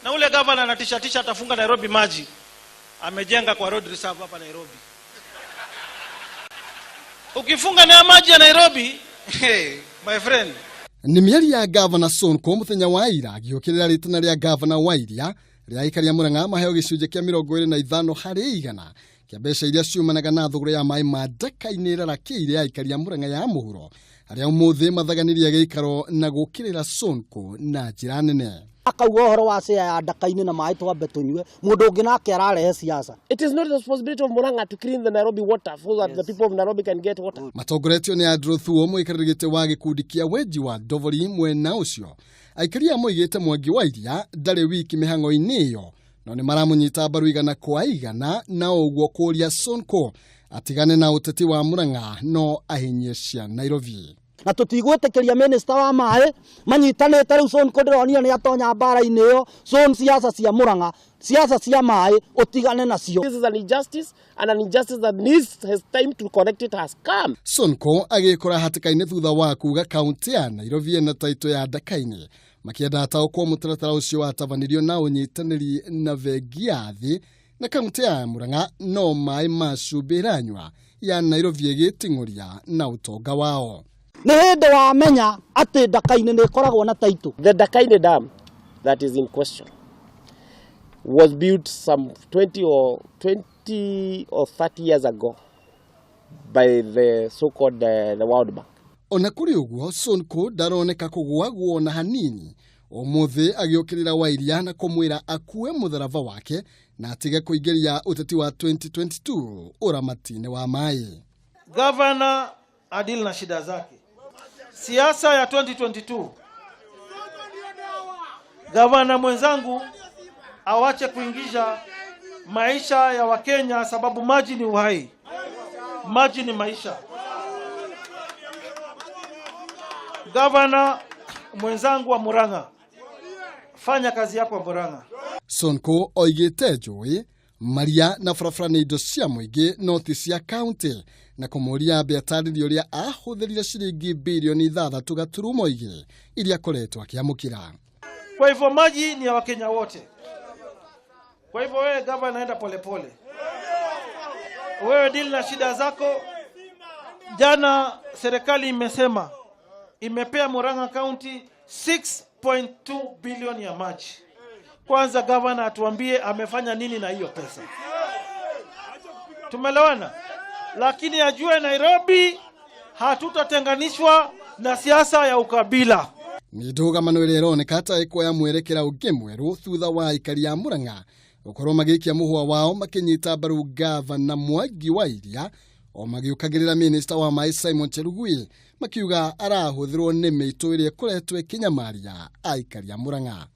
Na ule governor anatisha atafunga Nairobi maji. Amejenga kwa road reserve hapa Nairobi. Ukifunga na maji ya Nairobi, hey, my friend. Ni mieri ya Governor Sonko muthenya wa ira agiukirira ritana ria Governor Wairia ria ikaria Murang'a maheo gicunje kia 25 harĩ 100 kia mbeca iria ciumanaga na thogora ya mai ma Ndaka-inĩ ĩrarakiire ya ikaria Murang'a ya mũhuro aria umuthi mathaganirie gĩikaro na gũkirĩra Sonko na njĩra nene. Akauga horo wa cia ya Ndaka-inĩ na mai twambe tunywe mundu ũngĩ nake ararehe siasa. It is not the responsibility of Murang'a to clean the Nairobi water so that the people of Nairobi can get water. Matongoretio ni Andrew Thuo muikarĩri gĩtĩ wa gĩkundi kia Weji wa Ndovori mwena ũcio. Aikaria moigĩte Mwangi wa Iria ndarĩ wiki mĩhang'o-inĩ ĩyo no nĩ maramunyita mbaru igana kwa igana na ũguo kũria Sonko atigane na ũteti wa Murang'a no ahinyie cia Nairobi. Na tutigwĩtĩkĩria minister wa maĩ manyitanĩte rĩu Sonko ndĩronire nĩ atonya mbara-inĩ ĩyo Son siasa cia Murang'a siasa cia maĩ utigane nacio. This is an injustice and an injustice that needs his time to correct it has come. Sonko agĩkora hatĩka-inĩ thutha wa kuga kaunti ya Nairobi ĩna taito ya Ndaka-inĩ makĩenda ataũkwo mũtaratara ũcio watabanirio na ũnyitanĩri na vengi ya thĩ na kaunti ya Murang'a no maĩ ma cumbĩ ĩranyua ya Nairobi ĩgĩting'ũria na utonga wao. Nĩ hĩndĩ wamenya atĩ Ndaka-inĩ nĩ ĩkoragwo na taito. The Ndaka-inĩ dam that is in question was built some 20 or 30 years ago by the so-called the World Bank. Ona kuri uguo Sonko ndaroneka kugwagwo na hanini umuthi agiukirira Wairia na kumwira akue mutharava wake na atige kuingiria uteti wa 2022 uramatine wa mai. Governor adil na shida zake. Siasa ya 2022. Governor mwenzangu awache kuingisha maisha ya Wakenya sababu maji ni uhai. Maji ni maisha. Governor mwenzangu wa Murang'a, fanya kazi yako wa Murang'a. Sonko oigite njũĩ maria na barabara nĩ indo cia mũingĩ no ti cia county na kũmũria atarĩrie ũrĩa ahũthĩrire ciringi bilioni 3.2 iria akoretwo akĩamũkĩra. Kwa hivyo maji ni ya Wakenya wote. Kwa hivyo wewe governor naenda polepole. Wewe deal na shida zako. Jana serikali imesema imepea Murang'a County 6.2 bilioni ya maji. Kwanza governor atuambie amefanya nini na hiyo pesa. Tumelewana? Lakini ajue Nairobi hatutatenganishwa na siasa ya ukabila. Ni ndũgamano ĩrĩa ĩroneka ta ĩkuoya mwerekera ũngĩ mwerũ thutha wa aikari a Murang'a gũkorwo magĩikia mũhwa wao makĩnyita mbaru Gavana Mwangi wa Iria o magĩũkagĩrĩra minister wa maĩ Simon Cherugui makiuga arahũthĩrwo nĩ mĩitũ ĩrĩa ĩkoretwo ĩkĩnyamaria aikari a Murang'a.